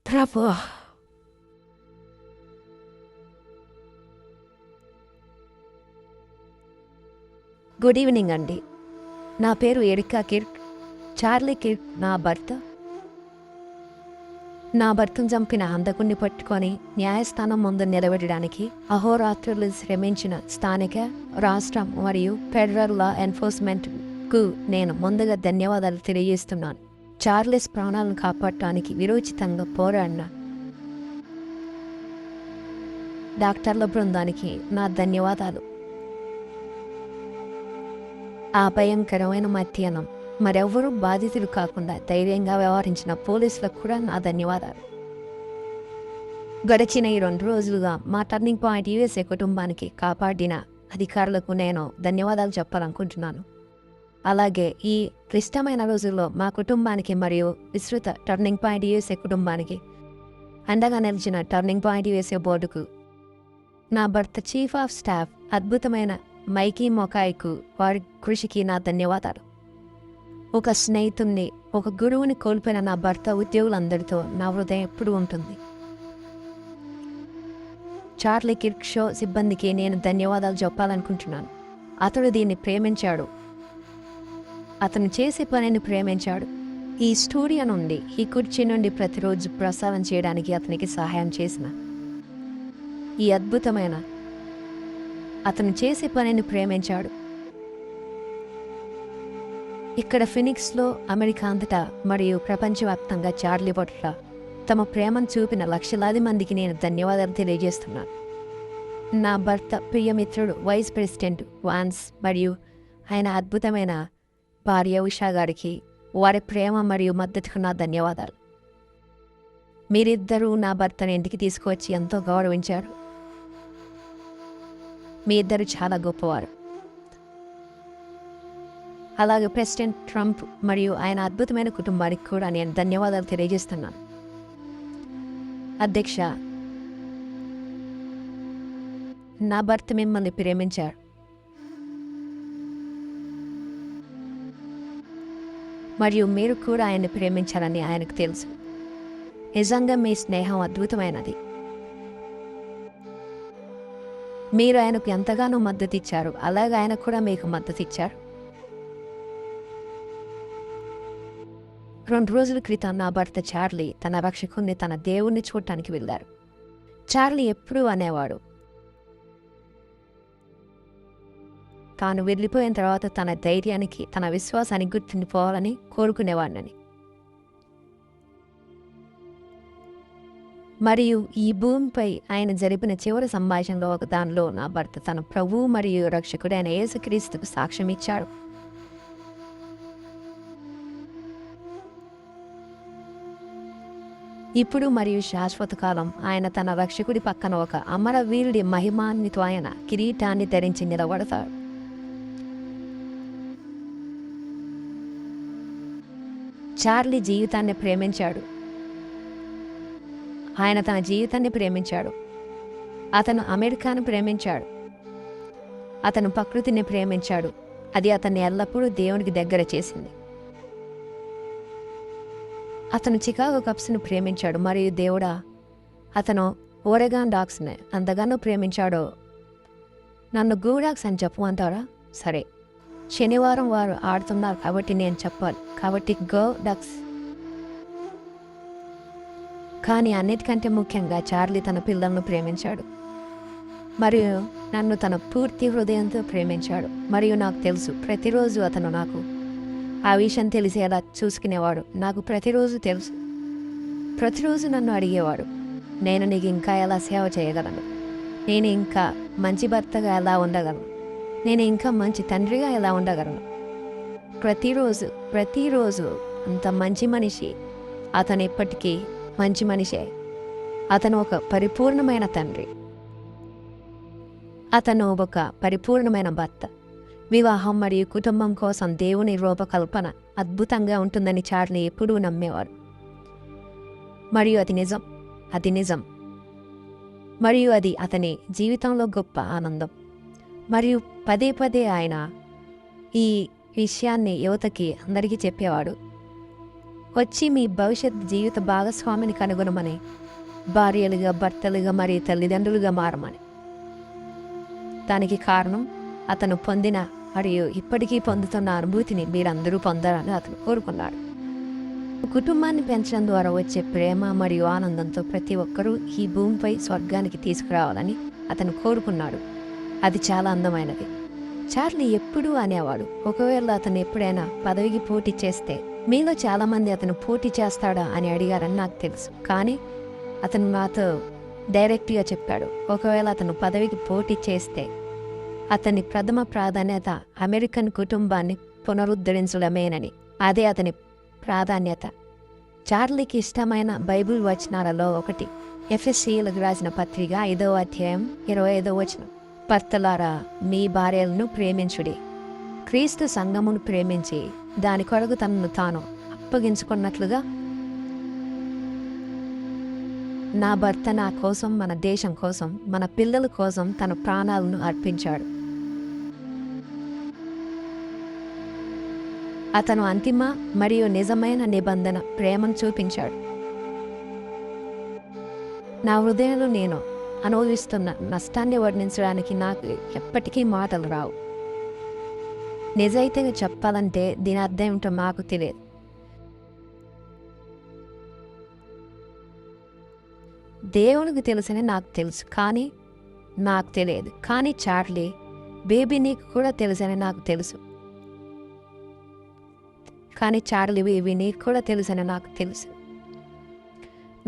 ప్రభు good evening అండి. నా పేరు ఎరికా కిర్క్. చార్లీ కిర్క్ నా భర్తను చంపిన హంతకుణ్ణి పట్టుకొని న్యాయస్థానం ముందు నిలబెట్టడానికి అహోరాత్రులు శ్రమించిన స్థానిక, రాష్ట్రం మరియు ఫెడరల్ లా ఎన్ఫోర్స్మెంట్కు నేను ముందుగా ధన్యవాదాలు తెలియజేస్తున్నాను. చార్లెస్ ప్రాణాలను కాపాడటానికి విరోచితంగా పోరాడిన డాక్టర్ల బృందానికి నా ధన్యవాదాలు. ఆ భయంకరమైన మధ్యాహ్నం మరెవ్వరూ బాధితులు కాకుండా ధైర్యంగా వ్యవహరించిన పోలీసులకు కూడా నా ధన్యవాదాలు. గడిచిన ఈ 2 రోజులుగా మా టర్నింగ్ పాయింట్ యూఎస్ఏ కుటుంబానికి కాపాడిన అధికారులకు నేను ధన్యవాదాలు చెప్పాలనుకుంటున్నాను. అలాగే ఈ క్లిష్టమైన రోజుల్లో మా కుటుంబానికి మరియు విస్తృత టర్నింగ్ పాయింట్ యూఎస్ఏ కుటుంబానికి అండగా నిలిచిన టర్నింగ్ పాయింట్ యూఎస్ఏ బోర్డుకు, నా భర్త చీఫ్ ఆఫ్ స్టాఫ్ అద్భుతమైన మైకీ మొకాయ్కు వారి కృషికి నా ధన్యవాదాలు. ఒక స్నేహితుణ్ణి, ఒక గురువుని కోల్పోయిన నా భర్త ఉద్యోగులందరితో నా హృదయం ఎప్పుడు ఉంటుంది. చార్లీ కిర్క్ షో సిబ్బందికి నేను ధన్యవాదాలు చెప్పాలనుకుంటున్నాను. అతడు దీన్ని ప్రేమించాడు. అతను చేసే పనిని ప్రేమించాడు. ఈ స్టూడియో నుండి, ఈ కుర్చీ నుండి ప్రతిరోజు ప్రసారం చేయడానికి అతనికి సహాయం చేసిన ఈ అద్భుతమైన అతను చేసే పనిని ప్రేమించాడు. ఇక్కడ ఫినిక్స్లో, అమెరికా అంతటా మరియు ప్రపంచవ్యాప్తంగా చార్లీ పట్ల తమ ప్రేమను చూపిన లక్షలాది మందికి నేను ధన్యవాదాలు తెలియజేస్తున్నాను. నా భర్త ప్రియమిత్రుడు వైస్ ప్రెసిడెంట్ వాన్స్ మరియు ఆయన అద్భుతమైన భార్య ఉషా గారికి వారి ప్రేమ మరియు మద్దతుకు నా ధన్యవాదాలు. మీరిద్దరూ నా భర్తను ఇంటికి తీసుకువచ్చి ఎంతో గౌరవించారు. మీ ఇద్దరు చాలా గొప్పవారు. అలాగే ప్రెసిడెంట్ ట్రంప్ మరియు ఆయన అద్భుతమైన కుటుంబానికి కూడా నేను ధన్యవాదాలు తెలియజేస్తున్నాను. అధ్యక్ష, నా భర్త మిమ్మల్ని ప్రేమించారు. మరియు మీరు కూడా ఆయన్ని ప్రేమించారని ఆయనకు తెలుసు. నిజంగా మీ స్నేహం అద్భుతమైనది. మీరు ఆయనకు ఎంతగానో మద్దతు ఇచ్చారు, అలాగే ఆయన కూడా మీకు మద్దతు ఇచ్చారు. 2 రోజుల క్రితం నా భర్త చార్లీ తన రక్షకుణ్ణి, తన దేవుణ్ణి చూడటానికి వెళ్ళారు. చార్లీ ఎప్పుడూ అనేవాడు, తాను వెళ్ళిపోయిన తర్వాత తన ధైర్యానికి, తన విశ్వాసానికి గుర్తుండిపోవాలని కోరుకునేవాడినని. మరియు ఈ భూమిపై ఆయన జరిపిన చివరి సంభాషణలో ఒక దానిలో నా భర్త తన ప్రభువు మరియు రక్షకుడైన యేసుక్రీస్తుకు సాక్ష్యం ఇచ్చాడు. ఇప్పుడు మరియు శాశ్వత కాలం ఆయన తన రక్షకుడి పక్కన ఒక అమరవీరుడి మహిమాన్వితమైన కిరీటాన్ని ధరించి నిలబడతాడు. చార్లీ జీవితాన్ని ప్రేమించాడు. ఆయన తన జీవితాన్ని ప్రేమించాడు. అతను అమెరికాను ప్రేమించాడు. అతను ప్రకృతిని ప్రేమించాడు. అది అతన్ని ఎల్లప్పుడూ దేవునికి దగ్గర చేసింది. అతను చికాగో కప్స్ను ప్రేమించాడు మరియు దేవుడా, అతను ఓరెగాన్ డాగ్స్ని అంతగానో ప్రేమించాడో. నన్ను గూడాక్స్ అని చెప్పమంటారా? సరే, శనివారం వారు ఆడుతున్నారు కాబట్టి నేను చెప్పాలి, కాబట్టి గో డక్స్. కానీ అన్నిటికంటే ముఖ్యంగా చార్లీ తన పిల్లలను ప్రేమించాడు మరియు నన్ను తన పూర్తి హృదయంతో ప్రేమించాడు. మరియు నాకు తెలుసు, ప్రతిరోజు అతను నాకు ఆ విషయం తెలిసేలా చూసుకునేవాడు. నాకు ప్రతిరోజు తెలుసు. ప్రతిరోజు నన్ను అడిగేవాడు, నేను నీకు ఇంకా ఎలా సేవ చేయగలను, నేను ఇంకా మంచి భర్తగా ఎలా ఉండగలను, నేను ఇంకా మంచి తండ్రిగా ఎలా ఉండగలను. ప్రతిరోజు అంత మంచి మనిషి. అతను ఇప్పటికీ మంచి మనిషే. అతను ఒక పరిపూర్ణమైన తండ్రి. అతను ఒక పరిపూర్ణమైన భర్త. వివాహం మరియు కుటుంబం కోసం దేవుని రూపకల్పన అద్భుతంగా ఉంటుందని చార్లీ ఎప్పుడూ నమ్మేవారు. మరియు అది నిజం. మరియు అది అతని జీవితంలో గొప్ప ఆనందం. మరియు పదే పదే ఆయన ఈ విషయాన్ని యువతకి అందరికీ చెప్పేవాడు. వచ్చి మీ భవిష్యత్ జీవిత భాగస్వామిని కనుగొనమని, భార్యలుగా, భర్తలుగా మరియు తల్లిదండ్రులుగా మారమని. దానికి కారణం అతను పొందిన మరియు ఇప్పటికీ పొందుతున్న అనుభూతిని మీరందరూ పొందాలని అతను కోరుకున్నాడు. కుటుంబాన్ని పెంచడం ద్వారా వచ్చే ప్రేమ మరియు ఆనందంతో ప్రతి ఒక్కరూ ఈ భూమిపై స్వర్గానికి తీసుకురావాలని అతను కోరుకున్నాడు. అది చాలా అందమైనది. చార్లీ ఎప్పుడూ అనేవాడు, ఒకవేళ అతను ఎప్పుడైనా పదవికి పోటీ చేస్తే మీలో చాలామంది అతను పోటీ చేస్తాడా అని అడిగారని నాకు తెలుసు. కానీ అతను నాతో డైరెక్ట్గా చెప్పాడు, ఒకవేళ అతను పదవికి పోటీ చేస్తే అతని ప్రథమ ప్రాధాన్యత అమెరికన్ కుటుంబాన్ని పునరుద్ధరించడమేనని. అదే అతని ప్రాధాన్యత. చార్లీకి ఇష్టమైన బైబిల్ వచనాలలో ఒకటి ఎఫెసీయులకు రాసిన పత్రిక 5వ అధ్యాయం 25వ వచనం. భర్తలారా, మీ భార్యలను ప్రేమించుడి, క్రీస్తు సంఘమును ప్రేమించి దాని కొరకు తనను తాను అప్పగించుకున్నట్లుగా. నా భర్త నా కోసం, మన దేశం కోసం, మన పిల్లల కోసం తన ప్రాణాలను అర్పించాడు. అతను అంతిమ మరియు నిజమైన నిబంధన ప్రేమను చూపించాడు. నా హృదయంలో నేను అనుభవిస్తున్న నష్టాన్ని వర్ణించడానికి నాకు ఎప్పటికీ మాటలు రావు. నిజాయితీగా చెప్పాలంటే దీని అర్థం ఏమిటో మాకు తెలియదు. దేవునికి తెలుసని నాకు తెలుసు, కానీ నాకు తెలియదు. కానీ చార్లీ, బేబీ నీకు కూడా తెలుసని నాకు తెలుసు. కానీ చార్లీ, బేబీ నీకు కూడా తెలుసని నాకు తెలుసు.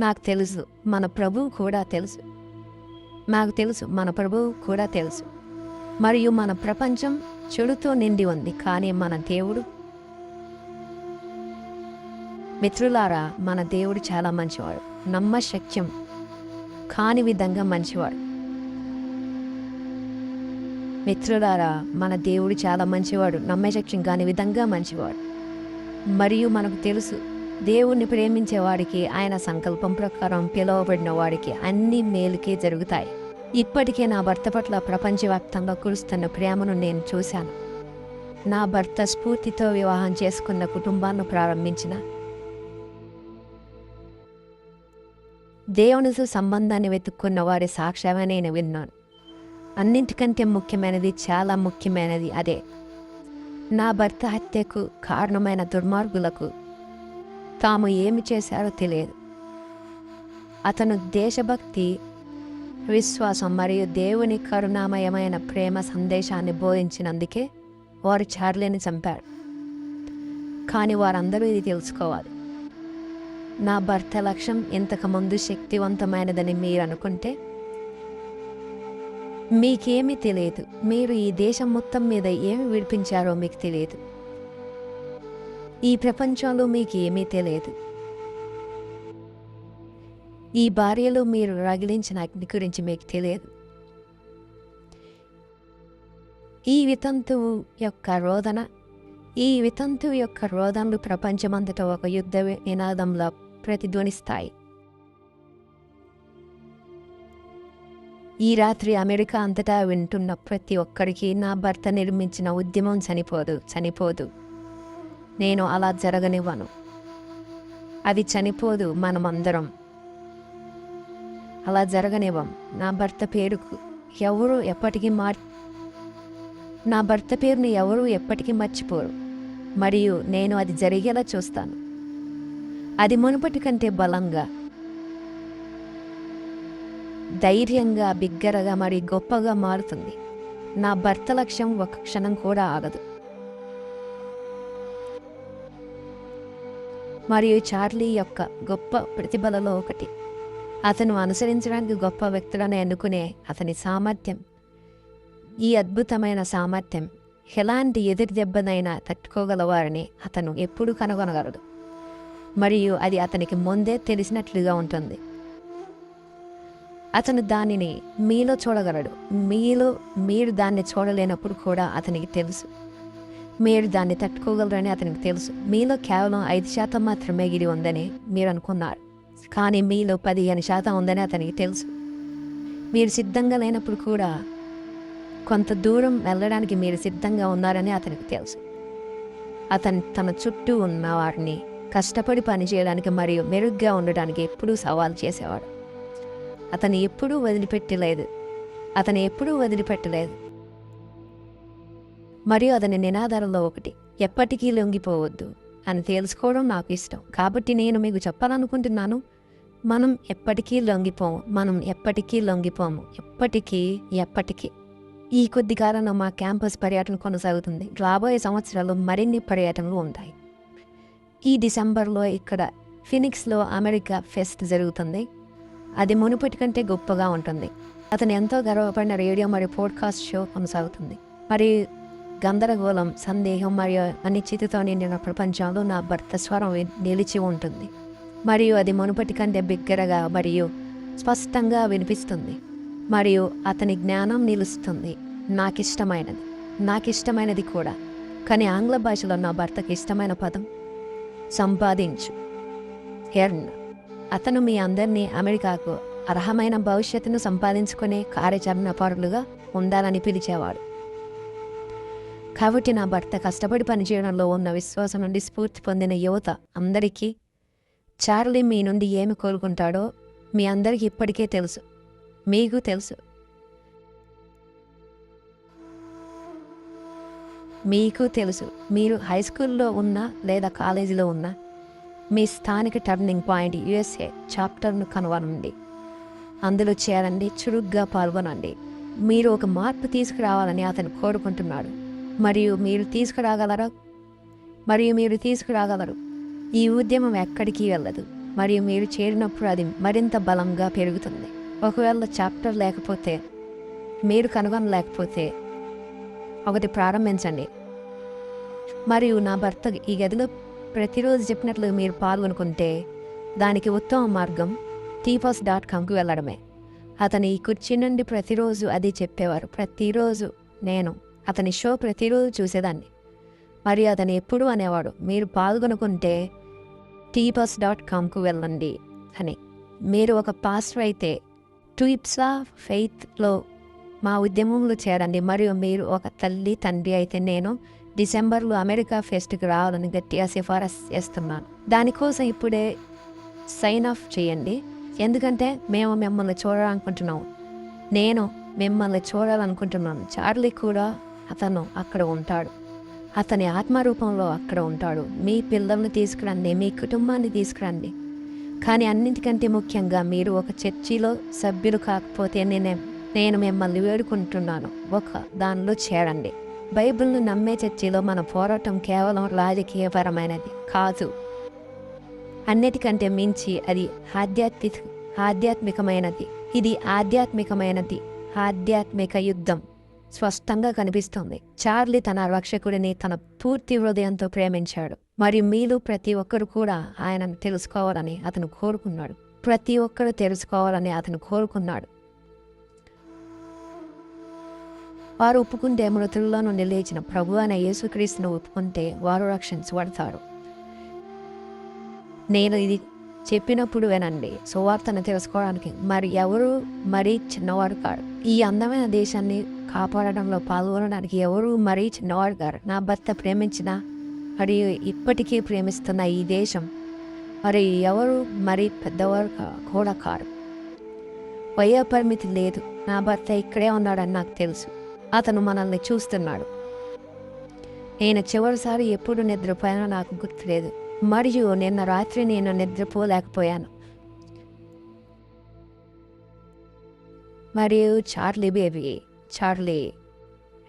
నాకు తెలుసు, మన ప్రభువు కూడా తెలుసు. నాకు తెలుసు, మన ప్రభువు కూడా తెలుసు. మరియు మన ప్రపంచం చెడుతో నిండి ఉంది, కానీ మన దేవుడు. మిత్రులారా, మన దేవుడు చాలా మంచివాడు, నమ్మశక్యం కాని విధంగా మంచివాడు. మిత్రులారా, మన దేవుడు చాలా మంచివాడు, నమ్మశక్యం కాని విధంగా మంచివాడు. మరియు మనకు తెలుసు, దేవుణ్ణి ప్రేమించేవాడికి, ఆయన సంకల్పం ప్రకారం పిలువబడిన వాడికి అన్ని మేలుకే జరుగుతాయి. ఇప్పటికే నా భర్త పట్ల ప్రపంచవ్యాప్తంగా కురుస్తున్న ప్రేమను నేను చూశాను. నా భర్త స్ఫూర్తితో వివాహం చేసుకున్న కుటుంబాన్ని ప్రారంభించిన దేవునితో సంబంధాన్ని వెతుక్కున్న వారి సాక్ష్యమే నేను విన్నాను. అన్నింటికంటే ముఖ్యమైనది, చాలా ముఖ్యమైనది అదే. నా భర్త హత్యకు కారణమైన దుర్మార్గులకు తాము ఏమి చేశారో తెలియదు. అతను దేశభక్తి, విశ్వాసం మరియు దేవుని కరుణామయమైన ప్రేమ సందేశాన్ని బోధించినందుకే వారు చార్లీని చంపారు. కానీ వారందరూ ఇది తెలుసుకోవాలి. నా భర్త లక్ష్యం ఇంతకుముందు శక్తివంతమైనదని మీరు అనుకుంటే మీకేమీ తెలియదు. మీరు ఈ దేశం మొత్తం మీద ఏమి విడిపించారో మీకు తెలియదు. ఈ ప్రపంచంలో మీకు ఏమీ తెలియదు. ఈ భార్యలో మీరు రగిలించిన అగ్ని గురించి మీకు తెలియదు. ఈ వితంతువు యొక్క రోదనలు ప్రపంచమంతటా ఒక యుద్ధ నినాదంలా ప్రతిధ్వనిస్తాయి. ఈ రాత్రి అమెరికా అంతటా వింటున్న ప్రతి ఒక్కరికి నా భర్త నిర్మించిన ఉద్యమం చనిపోదు. నేను అలా జరగనివ్వను. అది చనిపోదు. మనమందరం అలా జరగనివ్వం. నా భర్త పేరుని ఎవరు ఎప్పటికీ మర్చిపోరు. మరియు నేను అది జరిగేలా చూస్తాను. అది మునుపటి కంటే బలంగా, ధైర్యంగా, బిగ్గరగా మరియు గొప్పగా మారుతుంది. నా భర్త లక్ష్యం ఒక క్షణం కూడా ఆగదు. మరియు చార్లీ యొక్క గొప్ప ప్రతిభలలో ఒకటి, అతను అనుసరించడానికి గొప్ప వ్యక్తులను ఎన్నుకునే అతని సామర్థ్యం. ఈ అద్భుతమైన సామర్థ్యం ఎలాంటి ఎదురు దెబ్బనైనా తట్టుకోగలవారని అతను ఎప్పుడూ కనుగొనగలడు. మరియు అది అతనికి ముందే తెలిసినట్లుగా ఉంటుంది. అతను దానిని మీలో చూడగలడు. మీరు దాన్ని చూడలేనప్పుడు కూడా అతనికి తెలుసు. మీరు దాన్ని తట్టుకోగలరని అతనికి తెలుసు. మీలో కేవలం 5% మాత్రమే గిరి ఉందని మీరు అనుకున్నారు, కానీ మీలో 15% ఉందని అతనికి తెలుసు. మీరు సిద్ధంగా లేనప్పుడు కూడా కొంత దూరం వెళ్ళడానికి మీరు సిద్ధంగా ఉన్నారని అతనికి తెలుసు. అతను తన చుట్టూ ఉన్న వారిని కష్టపడి పనిచేయడానికి మరియు మెరుగ్గా ఉండడానికి ఎప్పుడూ సవాల్ చేసేవాడు. అతను ఎప్పుడూ వదిలిపెట్టలేదు. మరియు అతని నినాదాలలో ఒకటి, ఎప్పటికీ లొంగిపోవద్దు అని తెలుసుకోవడం నాకు ఇష్టం. కాబట్టి నేను మీకు చెప్పాలనుకుంటున్నాను, మనం ఎప్పటికీ లొంగిపోము. ఎప్పటికీ. ఈ కొద్ది కాలంలో మా క్యాంపస్ పర్యటన కొనసాగుతుంది. రాబోయే సంవత్సరాల్లో మరిన్ని పర్యటనలు ఉంటాయి. ఈ డిసెంబర్లో ఇక్కడ ఫినిక్స్లో అమెరికా ఫెస్ట్ జరుగుతుంది. అది మునుపటి కంటే గొప్పగా ఉంటుంది. అతను ఎంతో గర్వపడిన రేడియో మరియు పోడ్కాస్ట్ షో కొనసాగుతుంది. మరి గందరగోళం, సందేహం మరియు అనిశ్చితితో నిండిన ప్రపంచంలో నా భర్త స్వరం నిలిచి ఉంటుంది. మరియు అది మునుపటి కంటే బిగ్గరగా మరియు స్పష్టంగా వినిపిస్తుంది. మరియు అతని జ్ఞానం నిలుస్తుంది. నాకిష్టమైనది కూడా. కానీ ఆంగ్ల భాషలో నా భర్తకి ఇష్టమైన పదం సంపాదించు. ఎర్న్. అతను మీ అందరినీ అమెరికాకు అర్హమైన భవిష్యత్తును సంపాదించుకునే కార్యాచరణ పరులుగా ఉండాలని పిలిచేవాడు. కాబట్టి నా భర్త కష్టపడి పనిచేయడంలో ఉన్న విశ్వాసం నుండి స్ఫూర్తి పొందిన యువత అందరికీ చార్లీ మీ నుండి ఏమి కోరుకుంటాడో మీ అందరికీ ఇప్పటికే తెలుసు. మీకు తెలుసు. మీరు హై స్కూల్లో ఉన్నా లేదా కాలేజీలో ఉన్నా మీ స్థానిక టర్నింగ్ పాయింట్ USA చాప్టర్ను కనుగొనండి. అందులో చేరండి, చురుగ్గా పాల్గొనండి. మీరు ఒక మార్పు తీసుకురావాలని అతను కోరుకుంటున్నాడు మరియు మీరు తీసుకురాగలరు. ఈ ఉద్యమం ఎక్కడికి వెళ్ళదు మరియు మీరు చేరినప్పుడు అది మరింత బలంగా పెరుగుతుంది. ఒకవేళ చాప్టర్ లేకపోతే, మీరు కనుగొనలేకపోతే ఒకటి ప్రారంభించండి. మరియు నా భర్త ఈ గదిలో ప్రతిరోజు చెప్పినట్లు మీరు పాల్గొనుకుంటే దానికి ఉత్తమ మార్గం tpos.comకి వెళ్ళడమే. అతని ఈ కుర్చీ నుండి ప్రతిరోజు అది చెప్పేవారు. ప్రతిరోజు నేను అతని షో ప్రతిరోజు చూసేదాన్ని. మరియు అతను ఎప్పుడూ అనేవాడు, మీరు పాల్గొనుకుంటే tpos.comకు వెళ్ళండి అని. మీరు ఒక పాస్టర్ అయితే ట్విప్స్ ఆఫ్ ఫెయిత్లో మా ఉద్యమంలో చేరండి. మరియు మీరు ఒక తండ్రి అయితే నేను డిసెంబర్లో అమెరికా ఫెస్ట్కి రావాలని గట్టిగా సిఫారసు చేస్తున్నాను. దానికోసం ఇప్పుడే సైన్ ఆఫ్ చేయండి. ఎందుకంటే మేము మిమ్మల్ని చూడాలనుకుంటున్నాము. నేను మిమ్మల్ని చూడాలనుకుంటున్నాను. చార్లీ కూడా అతను అక్కడ ఉంటాడు. అతని ఆత్మరూపంలో అక్కడ ఉంటాడు. మీ పిల్లల్ని తీసుకురండి, మీ కుటుంబాన్ని తీసుకురండి. కానీ అన్నింటికంటే ముఖ్యంగా మీరు ఒక చర్చిలో సభ్యులు కాకపోతే నేను మిమ్మల్ని వేడుకుంటున్నాను, ఒక దానిలో చేరండి. బైబిల్ను నమ్మే చర్చిలో మన పోరాటం కేవలం రాజకీయపరమైనది కాదు. అన్నిటికంటే మించి అది ఆధ్యాత్మికమైనది. ఇది ఆధ్యాత్మిక యుద్ధం స్పష్టంగా కనిపిస్తుంది. చార్లీ తన రక్షకుడిని తన పూర్తి హృదయంతో ప్రేమించాడు మరియు మీలో ప్రతి ఒక్కరు కూడా ఆయనను తెలుసుకోవాలని అతను కోరుకున్నాడు. వారు ఒప్పుకుంటే, మృతుల్లో నుండి లేచిన ప్రభు అయిన యేసుక్రీస్తును ఒప్పుకుంటే వారు రక్షించబడతారు. నేను ఇది చెప్పినప్పుడు వినండి. సువార్తను తెలుసుకోవడానికి ఎవరు మరీ చిన్నవారు కాదు. ఈ అందమైన దేశాన్ని కాపాడడంలో పాల్గొనడానికి ఎవరు మరీ చిన్నవారు కాదు. నా భర్త ప్రేమించిన మరియు ఇప్పటికీ ప్రేమిస్తున్న ఈ దేశం మరి ఎవరు మరీ పెద్దవారు కూడా కాదు. వయో పరిమితి లేదు. నా భర్త ఇక్కడే ఉన్నాడని నాకు తెలుసు. అతను మనల్ని చూస్తున్నాడు. నేను చివరిసారి ఎప్పుడు నిద్రపోయానో నాకు గుర్తులేదు. మరియు నిన్న రాత్రి నేను నిద్రపోలేకపోయాను. మరియు చార్లీ,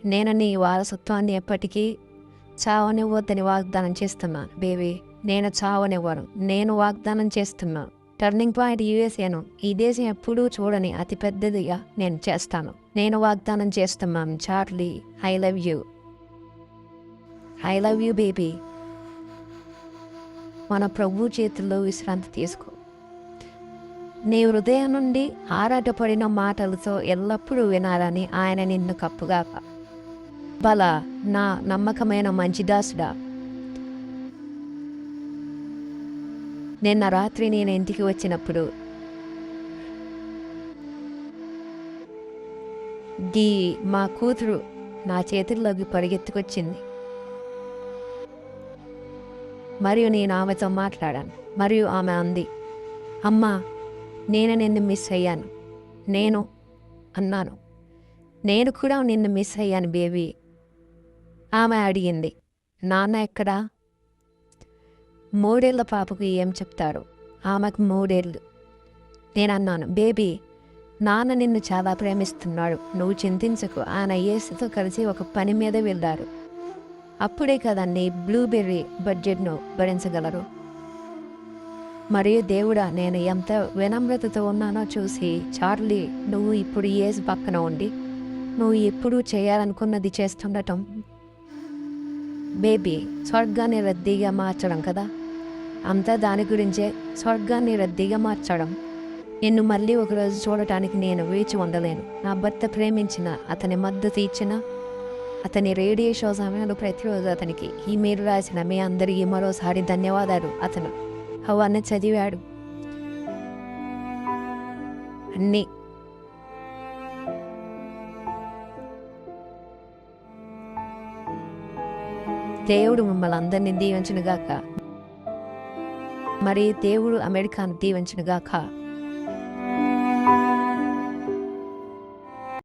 నేను నీ వారసత్వాన్ని ఎప్పటికీ చావనివ్వద్దని వాగ్దానం చేస్తున్నాను. బేబీ, నేను చావనివ్వను. నేను వాగ్దానం చేస్తున్నాను. టర్నింగ్ పాయింట్ USAను ఈ దేశం ఎప్పుడూ చూడని అతిపెద్దదిగా నేను చేస్తాను. నేను వాగ్దానం చేస్తున్నాను. Charlie, I love you baby. మన ప్రభు చేతుల్లో విశ్రాంతి తీసుకో. నీ హృదయం నుండి ఆరాటపడిన మాటలతో ఎల్లప్పుడూ వినాలని ఆయన నిన్ను కప్పుగాక. బల, నా నమ్మకమైన మంచి దాసుడా, నిన్న రాత్రి నేను ఇంటికి వచ్చినప్పుడు మా కూతురు నా చేతుల్లోకి పరిగెత్తుకొచ్చింది. మరియు నేను ఆమెతో మాట్లాడాను. మరియు ఆమె అంది, అమ్మా, నేను నిన్ను మిస్ అయ్యాను. నేను అన్నాను, నేను కూడా నిన్ను మిస్ అయ్యాను బేబీ. ఆమె అడిగింది, నాన్న ఎక్కడా? 3 ఏళ్ల పాపకు ఏం చెప్తారు? ఆమెకు 3 ఏళ్ళు. నేను అన్నాను, బేబీ, నాన్న నిన్ను చాలా ప్రేమిస్తున్నాడు, నువ్వు చింతించకు. ఆయన యేసుతో కలిసి ఒక పని మీద వెళ్ళారు. అప్పుడే కదా నీ బ్లూబెర్రీ బడ్జెట్ను భరించగలరు. మరియు దేవుడా, నేను ఎంత వినమ్రతతో ఉన్నానో చూసి, చార్లీ, నువ్వు ఇప్పుడు యేసు పక్కన ఉండి నువ్వు ఎప్పుడూ చేయాలనుకున్నది చేస్తుండటం బేబీ స్వర్గాన్ని రద్దీగా మార్చడం కదా. అంతా దాని గురించే, స్వర్గాన్ని రద్దీగా మార్చడం. నిన్ను మళ్ళీ ఒకరోజు చూడటానికి నేను వేచి ఉండలేను. నా భర్త ప్రేమించిన, అతని మద్దతు ఇచ్చిన, అతని రేడియో షో సమయంలో ప్రతిరోజు అతనికి ఈమెయిల్ రాసిన మీ అందరికీ మరోసారి ధన్యవాదాలు. అతను అవన్నీ చదివాడు. అన్నీ దేవుడు మిమ్మల్ని అందరినీ దీవించునుగాక. మరి దేవుడు అమెరికాను దీవించునుగాక.